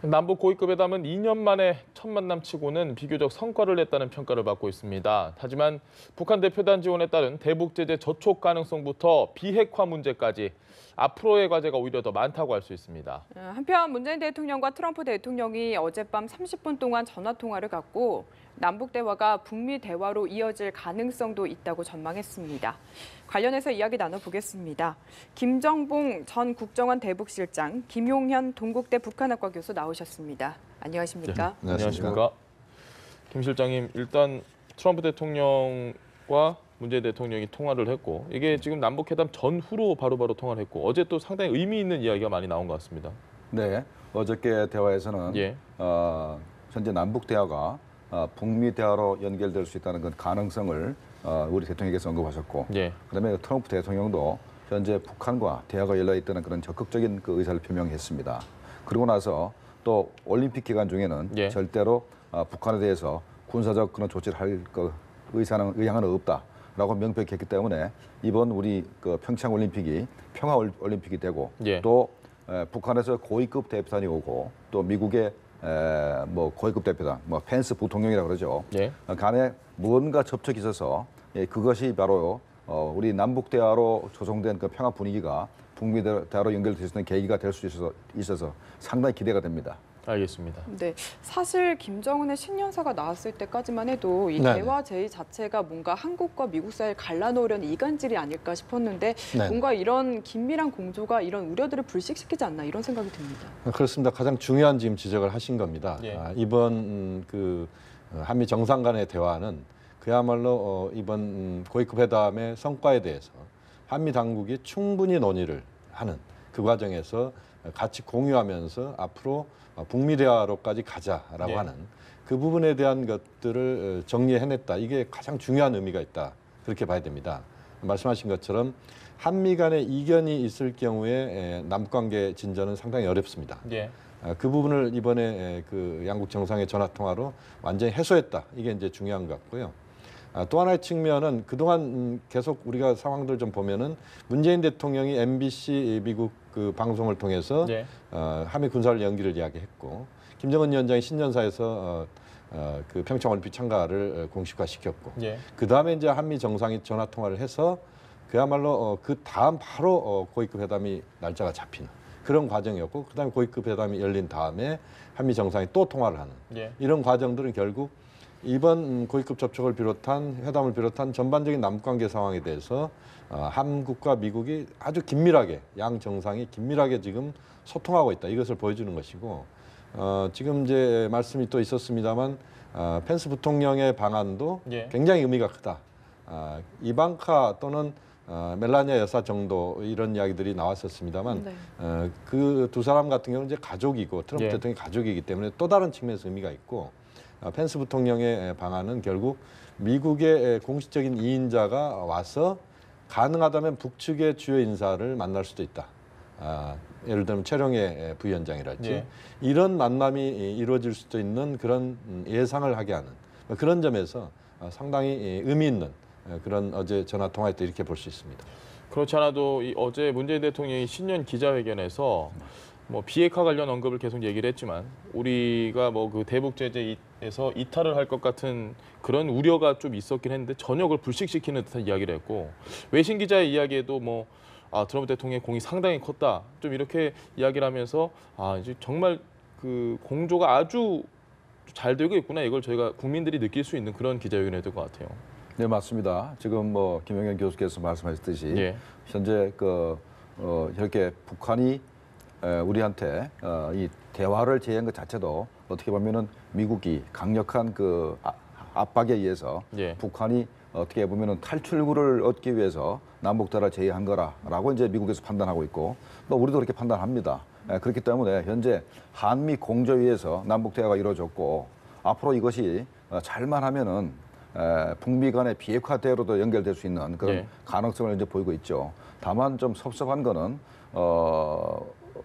남북 고위급 회담은 2년 만에 첫 만남 치고는 비교적 성과를 냈다는 평가를 받고 있습니다. 하지만 북한 대표단 지원에 따른 대북 제재 저촉 가능성부터 비핵화 문제까지 앞으로의 과제가 오히려 더 많다고 할 수 있습니다. 한편 문재인 대통령과 트럼프 대통령이 어젯밤 30분 동안 전화 통화를 갖고 남북 대화가 북미 대화로 이어질 가능성도 있다고 전망했습니다. 관련해서 이야기 나눠보겠습니다. 김정봉 전 국정원 대북실장, 김용현 동국대 북한학과 교수 나오셨습니다. 안녕하십니까? 네, 안녕하십니까? 김 실장님, 일단 트럼프 대통령과 문재인 대통령이 통화를 했고 이게 지금 남북회담 전후로 바로바로 통화를 했고 어제 또 상당히 의미 있는 이야기가 많이 나온 것 같습니다. 네, 어저께 대화에서는 현재 남북 대화가 북미 대화로 연결될 수 있다는 그 가능성을 우리 대통령께서 언급하셨고, 그다음에 트럼프 대통령도 현재 북한과 대화가 열려 있다는 그런 적극적인 그 의사를 표명했습니다. 그러고 나서 또 올림픽 기간 중에는 절대로 북한에 대해서 군사적 그런 조치를 할 의향은 없다라고 명백히 했기 때문에 이번 우리 그 평창 올림픽이 평화 올림픽이 되고 또 북한에서 고위급 대표단이 오고 또 미국의 뭐 고위급 대표단, 뭐 펜스 부통령이라고 그러죠. 간에 뭔가 접촉이 있어서 그것이 바로 우리 남북 대화로 조성된 그 평화 분위기가 북미 대화로 연결될 수 있는 계기가 될 수 있어서 상당히 기대가 됩니다. 알겠습니다. 네, 사실 김정은의 신년사가 나왔을 때까지만 해도 이 대화 제의 자체가 뭔가 한국과 미국 사이를 갈라놓으려는 이간질이 아닐까 싶었는데 뭔가 이런 긴밀한 공조가 이런 우려들을 불식시키지 않나 이런 생각이 듭니다. 그렇습니다. 가장 중요한 지금 지적을 하신 겁니다. 이번 그 한미 정상 간의 대화는 그야말로 이번 고위급 회담의 성과에 대해서 한미 당국이 충분히 논의를 하는 그 과정에서 같이 공유하면서 앞으로 북미 대화로까지 가자라고 하는 그 부분에 대한 것들을 정리해냈다. 이게 가장 중요한 의미가 있다. 그렇게 봐야 됩니다. 말씀하신 것처럼 한미 간의 이견이 있을 경우에 남북관계 진전은 상당히 어렵습니다. 그 부분을 이번에 그 양국 정상의 전화 통화로 완전히 해소했다. 이게 이제 중요한 것 같고요. 또 하나의 측면은 그동안 계속 우리가 상황들 좀 보면은 문재인 대통령이 MBC 미국 그 방송을 통해서 한미 군사를 연기를 이야기했고 김정은 위원장이 신년사에서 그 평창 올림픽 참가를 공식화시켰고 그 다음에 이제 한미 정상이 전화 통화를 해서 그야말로 그 다음 바로 고위급 회담이 날짜가 잡히는 그런 과정이었고 그 다음에 고위급 회담이 열린 다음에 한미 정상이 또 통화를 하는 이런 과정들은 결국 이번 고위급 접촉을 비롯한 회담을 비롯한 전반적인 남북관계 상황에 대해서 한국과 미국이 아주 긴밀하게 양 정상이 긴밀하게 지금 소통하고 있다. 이것을 보여주는 것이고 지금 이제 말씀이 또 있었습니다만 펜스 부통령의 방안도 굉장히 의미가 크다. 이방카 또는 멜라니아 여사 정도 이런 이야기들이 나왔었습니다만 그 두 사람 같은 경우는 이제 가족이고 트럼프 대통령이 가족이기 때문에 또 다른 측면에서 의미가 있고 펜스 부통령의 방안은 결국 미국의 공식적인 2인자가 와서 가능하다면 북측의 주요 인사를 만날 수도 있다. 예를 들면 최룡해 부위원장이랄지 이런 만남이 이루어질 수도 있는 그런 예상을 하게 하는 그런 점에서 상당히 의미 있는 그런 어제 전화 통화였다 이렇게 볼 수 있습니다. 그렇지 않아도 어제 문재인 대통령이 신년 기자회견에서 뭐 비핵화 관련 언급을 계속 얘기를 했지만 우리가 뭐 그 대북 제재에서 이탈을 할 것 같은 그런 우려가 좀 있었긴 했는데 전혀 그걸 불식시키는 듯한 이야기를 했고 외신 기자의 이야기에도 뭐 트럼프 대통령의 공이 상당히 컸다 좀 이렇게 이야기를 하면서 이제 정말 그 공조가 아주 잘 되고 있구나 이걸 저희가 국민들이 느낄 수 있는 그런 기자회견이었던 것 같아요. 네, 맞습니다. 지금 뭐 김용현 교수께서 말씀하셨듯이 현재 이렇게 북한이 우리한테 이 대화를 제의한 것 자체도 어떻게 보면은 미국이 강력한 그 압박에 의해서 북한이 어떻게 보면은 탈출구를 얻기 위해서 남북 대화를 제의한 거라고 이제 미국에서 판단하고 있고 또 우리도 그렇게 판단합니다. 그렇기 때문에 현재 한미 공조위에서 남북 대화가 이루어졌고 앞으로 이것이 잘만 하면은 북미 간의 비핵화 대화로도 연결될 수 있는 그런 가능성을 이제 보이고 있죠. 다만 좀 섭섭한 거는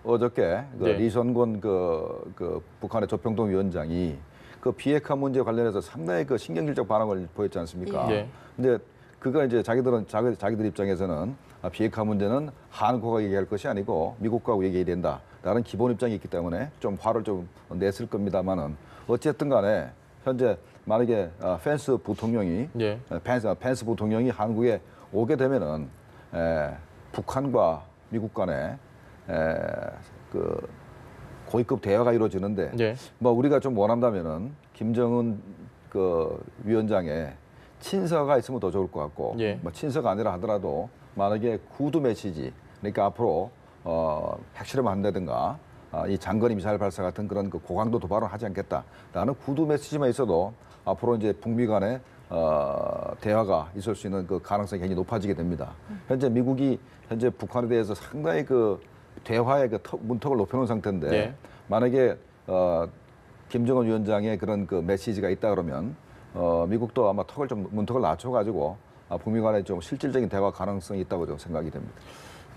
어저께 리선권 그 북한의 조평동 위원장이 그 비핵화 문제 관련해서 상당히 그 신경질적 반응을 보였지 않습니까? 근데 그거 이제 자기들 입장에서는 비핵화 문제는 한국과 얘기할 것이 아니고 미국과 얘기해야 된다. 다른 기본 입장이 있기 때문에 좀 화를 좀 냈을 겁니다만은 어쨌든 간에 현재 만약에 펜스 부통령이 펜스 부통령이 한국에 오게 되면은 북한과 미국 간에 그 고위급 대화가 이루어지는데 뭐 우리가 좀 원한다면은 김정은 그 위원장의 친서가 있으면 더 좋을 것 같고 뭐 친서가 아니라 하더라도 만약에 구두 메시지 그러니까 앞으로 핵실험 한다든가 이 장거리 미사일 발사 같은 그런 그 고강도 도발은 하지 않겠다라는 구두 메시지만 있어도 앞으로 이제 북미 간의 대화가 있을 수 있는 그 가능성이 굉장히 높아지게 됩니다. 현재 미국이 현재 북한에 대해서 상당히 그 대화의 그 문턱을 높여놓은 상태인데 만약에 김정은 위원장의 그런 그 메시지가 있다 그러면 미국도 아마 문턱을 낮춰가지고 북미 간에 좀 실질적인 대화 가능성이 있다고 좀 생각이 됩니다.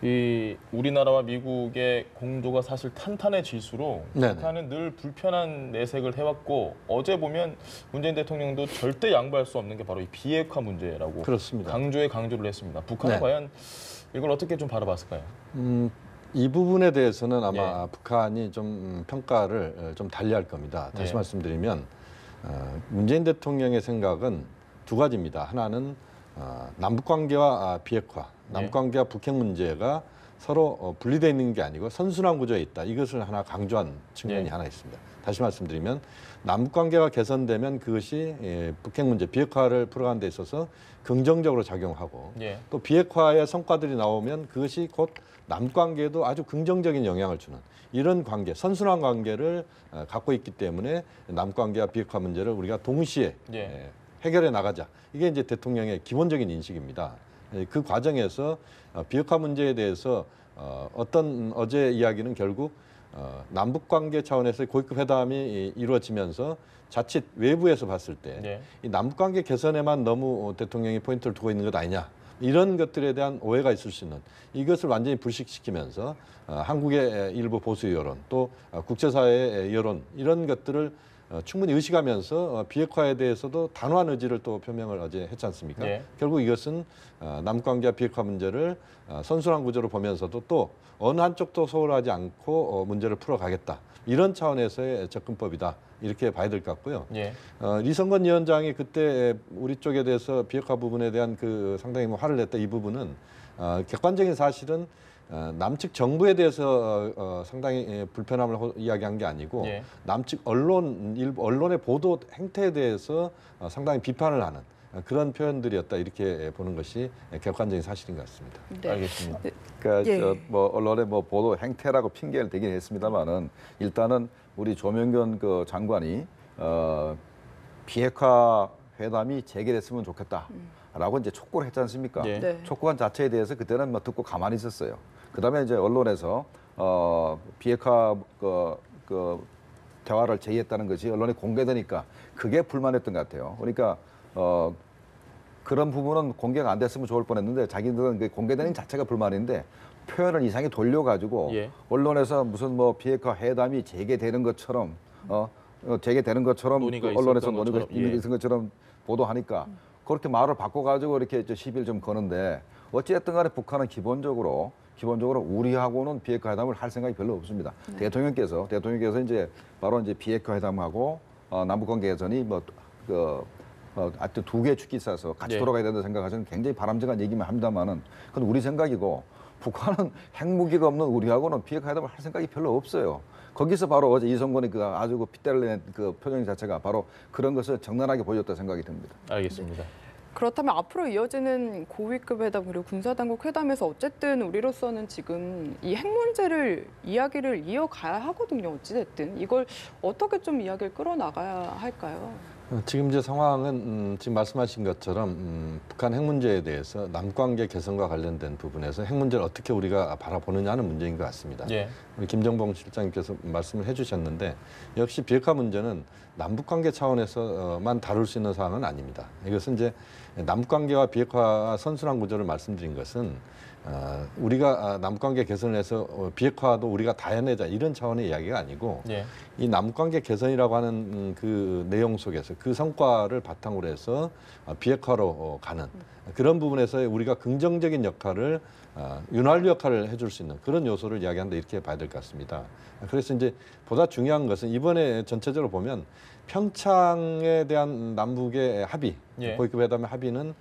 이 우리나라와 미국의 공조가 사실 탄탄해질수록 북한은 늘 불편한 내색을 해왔고 어제 보면 문재인 대통령도 절대 양보할 수 없는 게 바로 이 비핵화 문제라고 그렇습니다. 강조를 했습니다. 북한은 과연 이걸 어떻게 좀 바라봤을까요? 이 부분에 대해서는 아마 북한이 좀 평가를 좀 달리할 겁니다. 다시 말씀드리면 문재인 대통령의 생각은 두 가지입니다. 하나는 남북관계와 비핵화, 남북관계와 북핵 문제가 서로 분리되어 있는 게 아니고 선순환 구조에 있다. 이것을 하나 강조한 측면이 하나 있습니다. 다시 말씀드리면 남북관계가 개선되면 그것이 북핵 문제, 비핵화를 풀어가는 데 있어서 긍정적으로 작용하고 또 비핵화의 성과들이 나오면 그것이 곧 남북관계에도 아주 긍정적인 영향을 주는 이런 관계, 선순환 관계를 갖고 있기 때문에 남북관계와 비핵화 문제를 우리가 동시에 해결해 나가자. 이게 이제 대통령의 기본적인 인식입니다. 그 과정에서 비핵화 문제에 대해서 어제 이야기는 결국 남북관계 차원에서 고위급 회담이 이루어지면서 자칫 외부에서 봤을 때 이 남북관계 개선에만 너무 대통령이 포인트를 두고 있는 것 아니냐. 이런 것들에 대한 오해가 있을 수 있는 이것을 완전히 불식시키면서 한국의 일부 보수 여론 또 국제사회의 여론 이런 것들을 충분히 의식하면서 비핵화에 대해서도 단호한 의지를 또 표명을 어제 했지 않습니까? 결국 이것은 남북관계와 비핵화 문제를 선순환 구조로 보면서도 또 어느 한쪽도 소홀하지 않고 문제를 풀어가겠다. 이런 차원에서의 접근법이다. 이렇게 봐야 될 것 같고요. 리성건 위원장이 그때 우리 쪽에 대해서 비핵화 부분에 대한 그 상당히 화를 냈다 이 부분은 객관적인 사실은 남측 정부에 대해서 상당히 불편함을 이야기한 게 아니고 남측 언론의 보도 행태에 대해서 상당히 비판을 하는 그런 표현들이었다 이렇게 보는 것이 객관적인 사실인 것 같습니다. 알겠습니다. 그러니까 뭐 언론의 뭐 보도 행태라고 핑계를 대긴 했습니다만은 일단은 우리 조명균 그 장관이 비핵화 회담이 재개됐으면 좋겠다라고 이제 촉구를 했지 않습니까? 촉구한 자체에 대해서 그때는 뭐 듣고 가만히 있었어요. 그다음에 이제 언론에서 비핵화 그 대화를 제의했다는 것이 언론에 공개되니까 그게 불만했던 것 같아요. 그러니까 그런 부분은 공개가 안 됐으면 좋을 뻔했는데 자기들은 그 공개되는 자체가 불만인데 표현을 이상하게 돌려가지고 언론에서 무슨 뭐 비핵화 회담이 재개되는 것처럼 재개되는 것처럼 언론에서 논의가 있는 것처럼 보도하니까 그렇게 말을 바꿔가지고 이렇게 시비를 좀 거는데 어찌됐든 간에 북한은 기본적으로 우리하고는 비핵화 회담을 할 생각이 별로 없습니다. 대통령께서 이제 바로 이제 비핵화 회담하고 남북관계 개선이 하여튼 두 개의 축이 있어서 같이 돌아가야 된다고 생각하시는 굉장히 바람직한 얘기만 합니다만은 그건 우리 생각이고 북한은 핵무기가 없는 우리하고는 비핵화 회담을 할 생각이 별로 없어요. 거기서 바로 어제 이성건이 그 아주 그 핏대를 낸 그 표정 자체가 바로 그런 것을 적나라하게 보여줬다 생각이 듭니다. 알겠습니다. 그렇다면 앞으로 이어지는 고위급 회담 그리고 군사당국 회담에서 어쨌든 우리로서는 지금 이 핵 문제를 이야기를 이어가야 하거든요. 어찌됐든 이걸 어떻게 좀 이야기를 끌어나가야 할까요? 지금 이제 상황은 지금 말씀하신 것처럼 북한 핵 문제에 대해서 남북관계 개선과 관련된 부분에서 핵 문제를 어떻게 우리가 바라보느냐는 문제인 것 같습니다. 우리 김정봉 실장님께서 말씀을 해주셨는데 역시 비핵화 문제는 남북관계 차원에서만 다룰 수 있는 사항은 아닙니다. 이것은 이제 남북관계와 비핵화 선순환 구조를 말씀드린 것은 우리가 남북관계 개선을 해서 비핵화도 우리가 다 해내자 이런 차원의 이야기가 아니고 예. 이 남북관계 개선이라고 하는 그 내용 속에서 그 성과를 바탕으로 해서 비핵화로 가는 그런 부분에서 우리가 긍정적인 역할을 윤활유 역할을 해줄 수 있는 그런 요소를 이야기한다 이렇게 봐야 될 것 같습니다. 그래서 이제 보다 중요한 것은 이번에 전체적으로 보면 평창에 대한 남북의 합의, 예. 고위급 회담의 합의는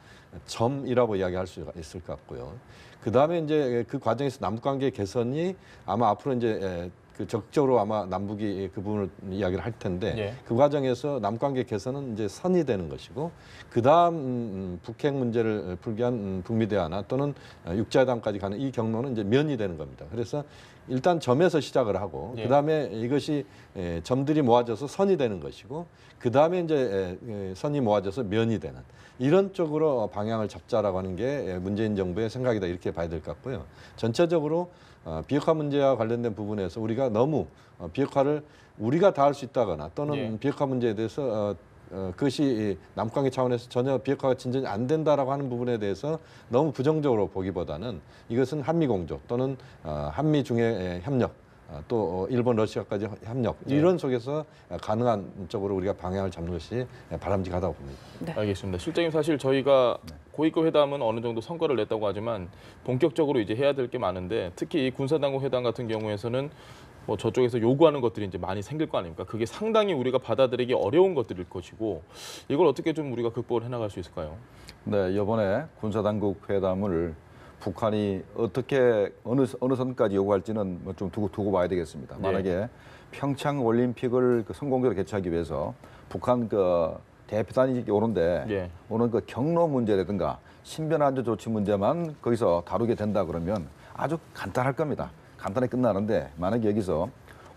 점이라고 이야기할 수 있을 것 같고요. 그 다음에 이제 그 과정에서 남북관계 개선이 아마 앞으로 이제 그 적극적으로 아마 남북이 그 부분을 이야기를 할 텐데 예. 그 과정에서 남북관계 개선은 이제 선이 되는 것이고 그 다음 북핵 문제를 풀기 위한 북미 대화나 또는 육자회담까지 가는 이 경로는 이제 면이 되는 겁니다. 그래서 일단 점에서 시작을 하고 예. 그 다음에 이것이 점들이 모아져서 선이 되는 것이고 그 다음에 이제 선이 모아져서 면이 되는 이런 쪽으로 방향을 잡자라고 하는 게 문재인 정부의 생각이다 이렇게 봐야 될 것 같고요. 전체적으로 비핵화 문제와 관련된 부분에서 우리가 너무 비핵화를 우리가 다 할 수 있다거나 또는 예. 비핵화 문제에 대해서 그것이 남북관계 차원에서 전혀 비핵화가 진전이 안 된다라고 하는 부분에 대해서 너무 부정적으로 보기보다는 이것은 한미 공조 또는 한미 중의 협력 또 일본 러시아까지 협력 이런 속에서 가능한 쪽으로 우리가 방향을 잡는 것이 바람직하다고 봅니다. 네. 알겠습니다. 실장님 사실 저희가 고위급 회담은 어느 정도 성과를 냈다고 하지만 본격적으로 이제 해야 될 게 많은데 특히 이 군사당국 회담 같은 경우에서는 뭐 저쪽에서 요구하는 것들이 이제 많이 생길 거 아닙니까? 그게 상당히 우리가 받아들이기 어려운 것들일 것이고 이걸 어떻게 좀 우리가 극복을 해나갈 수 있을까요? 네, 이번에 군사당국 회담을 북한이 어떻게 어느 선까지 요구할지는 뭐 좀 두고 봐야 되겠습니다. 만약에 평창 올림픽을 성공적으로 개최하기 위해서 북한 그 대표단이 오는데 오는 그 경로 문제라든가 신변 안전 조치 문제만 거기서 다루게 된다 그러면 아주 간단할 겁니다. 간단히 끝나는데 만약에 여기서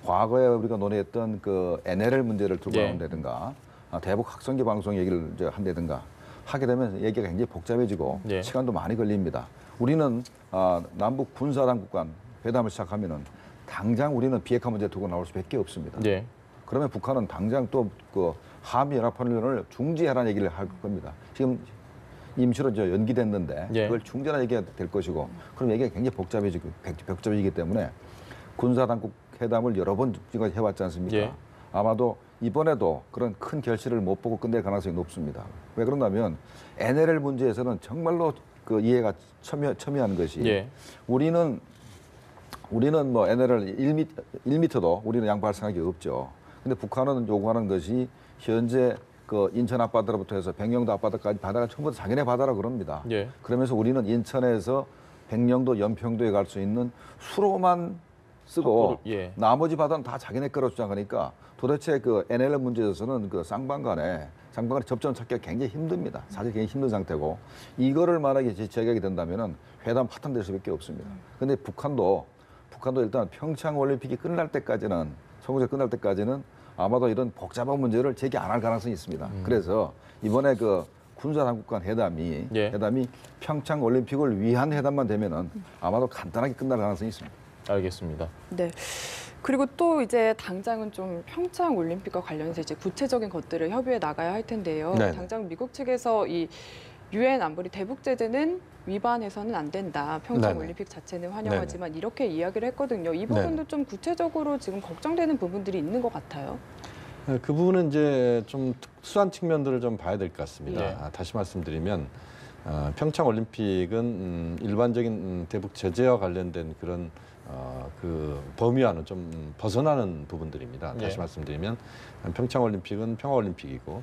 과거에 우리가 논의했던 그 NLL 문제를 들고 나온다든가 대북 확성기 방송 얘기를 이제 한다든가 하게 되면 얘기가 굉장히 복잡해지고 시간도 많이 걸립니다. 우리는 남북 군사당국 간 회담을 시작하면은 당장 우리는 비핵화 문제 두고 나올 수밖에 없습니다. 그러면 북한은 당장 또 그 한미 연합훈련을 중지하라는 얘기를 할 겁니다. 지금 임시로 연기됐는데 그걸 중지하라는 얘기가 될 것이고 그럼 얘기가 굉장히 복잡해지기 때문에 군사당국 회담을 여러 번 지금 해왔지 않습니까? 아마도 이번에도 그런 큰 결실을 못 보고 끝낼 가능성이 높습니다. 왜 그런가면 NLL 문제에서는 정말로 그 이해가 첨예한 것이 우리는 뭐 NLL 1m도 우리는 양보할 생각이 없죠. 근데 북한은 요구하는 것이 현재 그 인천 앞바다로부터 해서 백령도 앞바다까지 바다가 전부 다 자기네 바다라고 그럽니다. 그러면서 우리는 인천에서 백령도 연평도에 갈 수 있는 수로만 쓰고 나머지 바다는 다 자기네 거로 주장하니까 도대체 그 NLL 문제에서는 그 쌍방간에 접점 찾기가 굉장히 힘듭니다. 사실 굉장히 힘든 상태고 이거를 만약에 제기하게 된다면은 회담 파탄될 수밖에 없습니다. 근데 북한도 일단 평창 올림픽이 끝날 때까지는 성공적으로 끝날 때까지는 아마도 이런 복잡한 문제를 제기 안 할 가능성이 있습니다. 그래서 이번에 그 군사당국 간 회담이 평창 올림픽을 위한 회담만 되면은 아마도 간단하게 끝날 가능성이 있습니다. 알겠습니다. 네. 그리고 또 이제 당장은 좀 평창 올림픽과 관련해서 이제 구체적인 것들을 협의해 나가야 할 텐데요. 당장 미국 측에서 이 유엔 안보리 대북 제재는 위반해서는 안 된다. 평창 올림픽 자체는 환영하지만 이렇게 이야기를 했거든요. 이 부분도 좀 구체적으로 지금 걱정되는 부분들이 있는 것 같아요. 그 부분은 이제 좀 특수한 측면들을 좀 봐야 될 것 같습니다. 다시 말씀드리면 평창 올림픽은 일반적인 대북 제재와 관련된 그런 그 범위와는 좀 벗어나는 부분들입니다. 다시 말씀드리면 평창 올림픽은 평화 올림픽이고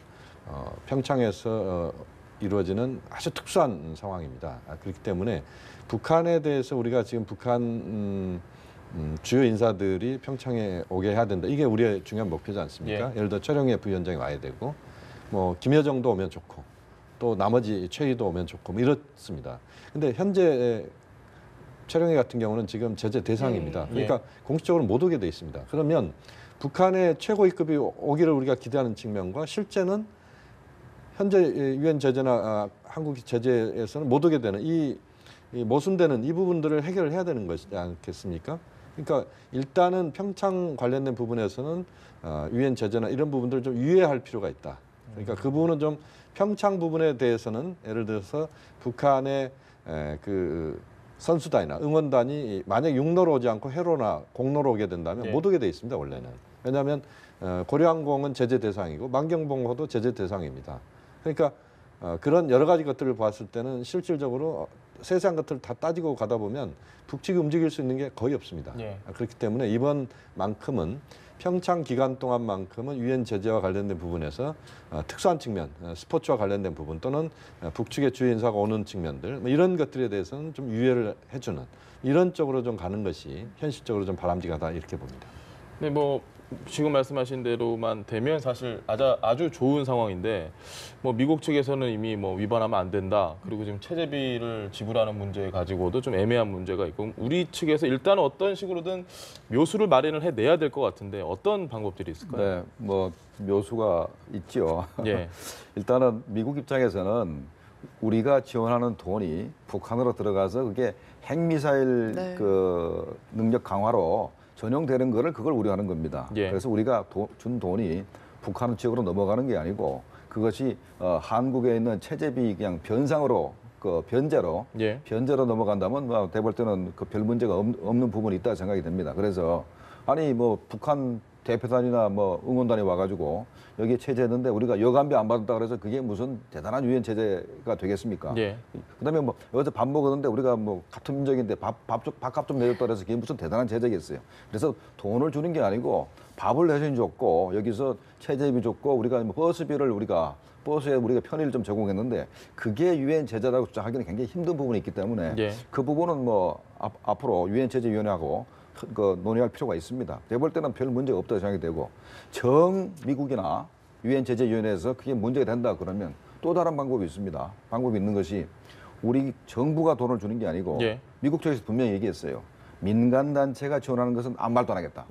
평창에서 이루어지는 아주 특수한 상황입니다. 그렇기 때문에 북한에 대해서 우리가 지금 북한 주요 인사들이 평창에 오게 해야 된다. 이게 우리의 중요한 목표지 않습니까? 예를 들어 최룡해 부위원장이 와야 되고 뭐 김여정도 오면 좋고 또 나머지 최희도 오면 좋고 뭐 이렇습니다. 근데 현재 최룡해 같은 경우는 지금 제재 대상입니다. 그러니까 공식적으로 못 오게 돼 있습니다. 그러면 북한의 최고위급이 오기를 우리가 기대하는 측면과 실제는 현재 유엔 제재나 한국 제재에서는 못 오게 되는 이 모순되는 이 부분들을 해결을 해야 되는 것이지 않겠습니까? 그러니까 일단은 평창 관련된 부분에서는 유엔 제재나 이런 부분들을 좀 유예할 필요가 있다. 그러니까 그 부분은 좀 평창 부분에 대해서는 예를 들어서 북한의 그 선수단이나 응원단이 만약 육로로 오지 않고 해로나 공로로 오게 된다면 못 오게 돼 있습니다, 원래는. 왜냐하면 고려항공은 제재 대상이고 만경봉호도 제재 대상입니다. 그러니까 그런 여러 가지 것들을 봤을 때는 실질적으로 세세한 것들을 다 따지고 가다 보면 북측이 움직일 수 있는 게 거의 없습니다. 그렇기 때문에 이번만큼은 평창 기간 동안만큼은 유엔 제재와 관련된 부분에서 특수한 측면, 스포츠와 관련된 부분 또는 북측의 주요 인사가 오는 측면들 뭐 이런 것들에 대해서는 좀 유예를 해주는 이런 쪽으로 좀 가는 것이 현실적으로 좀 바람직하다 이렇게 봅니다. 네, 뭐 지금 말씀하신 대로만 되면 사실 아주 좋은 상황인데 뭐 미국 측에서는 이미 뭐 위반하면 안 된다. 그리고 지금 체재비를 지불하는 문제 가지고도 좀 애매한 문제가 있고 우리 측에서 일단 어떤 식으로든 묘수를 마련을 해내야 될 것 같은데 어떤 방법들이 있을까요? 네, 뭐 묘수가 있죠. 예. 일단은 미국 입장에서는 우리가 지원하는 돈이 북한으로 들어가서 그게 핵미사일 그 능력 강화로 전용되는 거를 그걸 우려하는 겁니다. 그래서 우리가 준 돈이 북한 지역으로 넘어가는 게 아니고 그것이 한국에 있는 체재비 그냥 변상으로 그 변제로 넘어간다면 뭐 대볼 때는 그 별 문제가 없는 부분이 있다 생각이 됩니다. 그래서 아니 뭐 북한 대표단이나 뭐 응원단이 와가지고 여기에 체제했는데 우리가 여간비 안 받았다 그래서 그게 무슨 대단한 유엔 체제가 되겠습니까? 그다음에 뭐 여기서 밥 먹었는데 우리가 뭐 같은 민족인데 밥값 좀 내줬다 그래서 그게 무슨 대단한 제재겠어요? 그래서 돈을 주는 게 아니고 밥을 대신 줬고 여기서 체제비 줬고 우리가 뭐 버스비를 버스에 우리가 편의를 좀 제공했는데 그게 유엔 제재라고 주장하기는 굉장히 힘든 부분이 있기 때문에 그 부분은 뭐 앞으로 유엔 제재위원회하고 그 논의할 필요가 있습니다. 내가 볼 때는 별 문제가 없다고 생각이 되고 미국이나 유엔 제재위원회에서 그게 문제가 된다 그러면 또 다른 방법이 있습니다. 방법이 있는 것이 우리 정부가 돈을 주는 게 아니고 미국 쪽에서 분명히 얘기했어요. 민간 단체가 지원하는 것은 아무 말도 안 하겠다.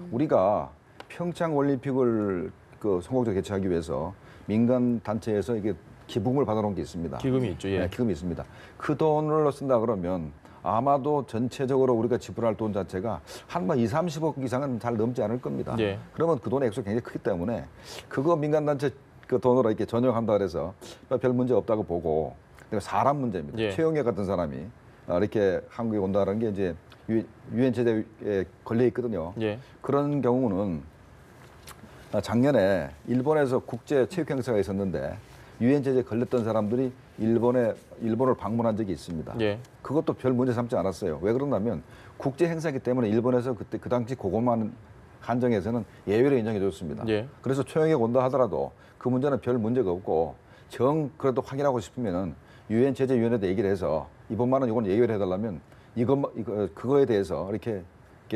우리가 평창 올림픽을 그 성공적으로 개최하기 위해서 민간 단체에서 이게 기부금을 받아놓은 게 있습니다. 기금이 있죠. 네, 기금이 있습니다. 그 돈을 쓴다 그러면 아마도 전체적으로 우리가 지불할 돈 자체가 한 2~30억 이상은 잘 넘지 않을 겁니다. 그러면 그 돈의 액수가 굉장히 크기 때문에 그거 민간단체 그 돈으로 이렇게 전용한다 그래서 별 문제 없다고 보고 사람 문제입니다. 최영애 같은 사람이 이렇게 한국에 온다는 게 이제 유엔 제재에 걸려 있거든요. 그런 경우는 작년에 일본에서 국제 체육 행사가 있었는데 유엔 제재에 걸렸던 사람들이 일본을 방문한 적이 있습니다. 그것도 별 문제 삼지 않았어요. 왜 그러냐면 국제 행사이기 때문에 일본에서 그때 그 당시 그것만 한정해서는 예외로 인정해 줬습니다. 그래서 최영애 온다 하더라도 그 문제는 별 문제가 없고 그래도 확인하고 싶으면은 유엔 제재위원회도 얘기를 해서 이번만은 이건 예외를 해달라면 그거에 대해서 이렇게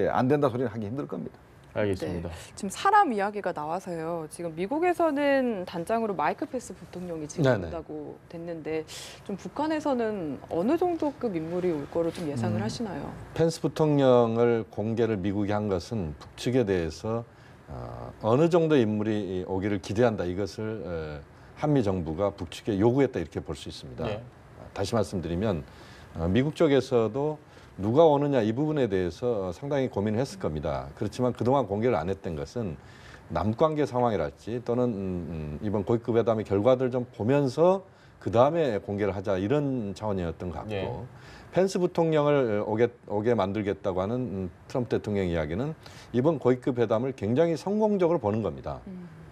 안 된다 소리는 하기 힘들 겁니다. 알겠습니다. 지금 사람 이야기가 나와서요. 지금 미국에서는 단장으로 마이크 펜스 부통령이 지금 온다고 됐는데 좀 북한에서는 어느 정도급 인물이 올 거로 좀 예상을 하시나요? 펜스 부통령을 공개를 미국이 한 것은 북측에 대해서 어느 정도 인물이 오기를 기대한다. 이것을 한미 정부가 북측에 요구했다 이렇게 볼 수 있습니다. 다시 말씀드리면 미국 쪽에서도 누가 오느냐 이 부분에 대해서 상당히 고민을 했을 겁니다. 그렇지만 그동안 공개를 안 했던 것은 남관계 상황이랄지 또는 이번 고위급 회담의 결과들 좀 보면서 그 다음에 공개를 하자 이런 차원이었던 것 같고 펜스 부통령을 오게 만들겠다고 하는 트럼프 대통령 이야기는 이번 고위급 회담을 굉장히 성공적으로 보는 겁니다.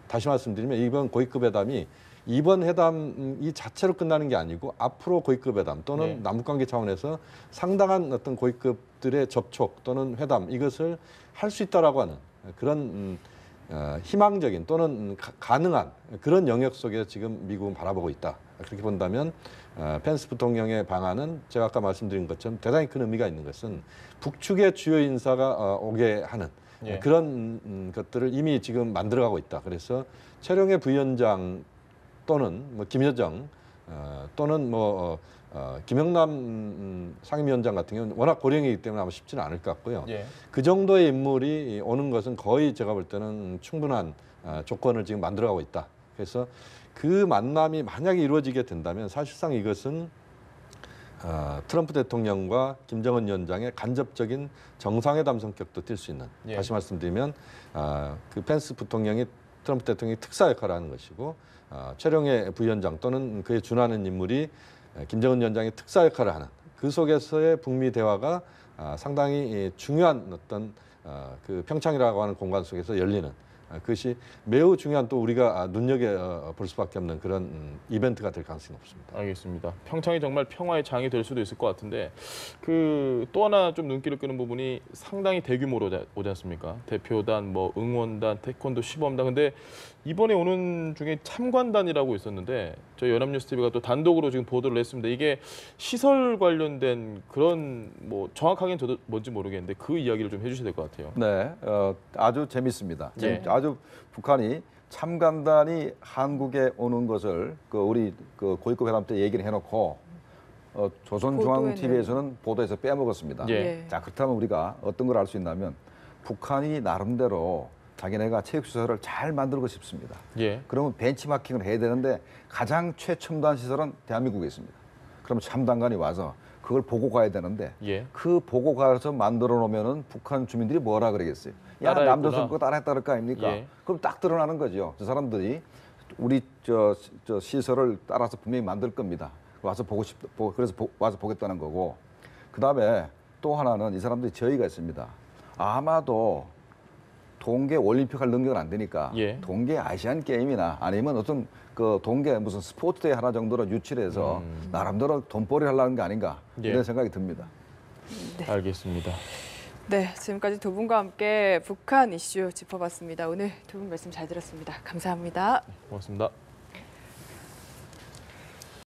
다시 말씀드리면 이번 고위급 회담이 이번 회담 이 자체로 끝나는 게 아니고 앞으로 고위급 회담 또는 남북관계 차원에서 상당한 어떤 고위급들의 접촉 또는 회담 이것을 할 수 있다라고 하는 그런 희망적인 또는 가능한 그런 영역 속에 지금 미국은 바라보고 있다. 그렇게 본다면 펜스 부통령의 방안은 제가 아까 말씀드린 것처럼 대단히 큰 의미가 있는 것은 북측의 주요 인사가 오게 하는 그런 것들을 이미 지금 만들어가고 있다. 그래서 최룡해 부위원장 또는 뭐 김여정 또는 뭐 김영남 상임위원장 같은 경우는 워낙 고령이기 때문에 아마 쉽지는 않을 것 같고요. 그 정도의 인물이 오는 것은 거의 제가 볼 때는 충분한 조건을 지금 만들어가고 있다. 그래서 그 만남이 만약에 이루어지게 된다면 사실상 이것은 트럼프 대통령과 김정은 위원장의 간접적인 정상회담 성격도 띌 수 있는 다시 말씀드리면 그 펜스 부통령이 트럼프 대통령이 특사 역할을 하는 것이고 최룡해 부위원장 또는 그에 준하는 인물이 김정은 위원장의 특사 역할을 하는 그 속에서의 북미 대화가 상당히 중요한 어떤 그 평창이라고 하는 공간 속에서 열리는 그것이 매우 중요한 또 우리가 눈여겨볼 수밖에 없는 그런 이벤트가 될 가능성이 높습니다. 알겠습니다. 평창이 정말 평화의 장이 될 수도 있을 것 같은데 그 또 하나 좀 눈길을 끄는 부분이 상당히 대규모로 오지 않습니까? 대표단, 뭐 응원단, 태권도 시범단. 근데 이번에 오는 중에 참관단이라고 있었는데 저희 연합뉴스 TV가 또 단독으로 지금 보도를 했습니다. 이게 시설 관련된 그런 뭐 정확하게는 저도 뭔지 모르겠는데 그 이야기를 좀 해주셔야 될 것 같아요. 네, 아주 재밌습니다. 예. 아주 북한이 참관단이 한국에 오는 것을 우리 고위급 회담 때 얘기를 해놓고 조선중앙TV에서는 보도에서 빼먹었습니다. 예. 자, 그렇다면 우리가 어떤 걸 알 수 있냐면 북한이 나름대로 자기네가 체육시설을 잘 만들고 싶습니다. 예. 그러면 벤치마킹을 해야 되는데 가장 최첨단 시설은 대한민국에 있습니다. 그러면 참단관이 와서 그걸 보고 가야 되는데 예. 그 보고 가서 만들어 놓으면은 북한 주민들이 뭐라 그러겠어요? 야, 따라했구나. 남조선 그거 따라했다 그럴 거 아닙니까? 예. 그럼 딱 드러나는 거죠. 저 사람들이 우리 저 시설을 따라서 분명히 만들 겁니다. 와서 보고 그래서 와서 보겠다는 거고. 그다음에 또 하나는 이 사람들이 저희가 있습니다. 아마도 동계 올림픽 할 능력은 안 되니까 예. 동계 아시안 게임이나 아니면 어떤 그 동계 무슨 스포츠 대회 하나 정도로 유치를 해서 나름대로 돈벌이 하려는 게 아닌가 예. 이런 생각이 듭니다. 네. 알겠습니다. 네, 지금까지 두 분과 함께 북한 이슈 짚어봤습니다. 오늘 두 분 말씀 잘 들었습니다. 감사합니다. 고맙습니다.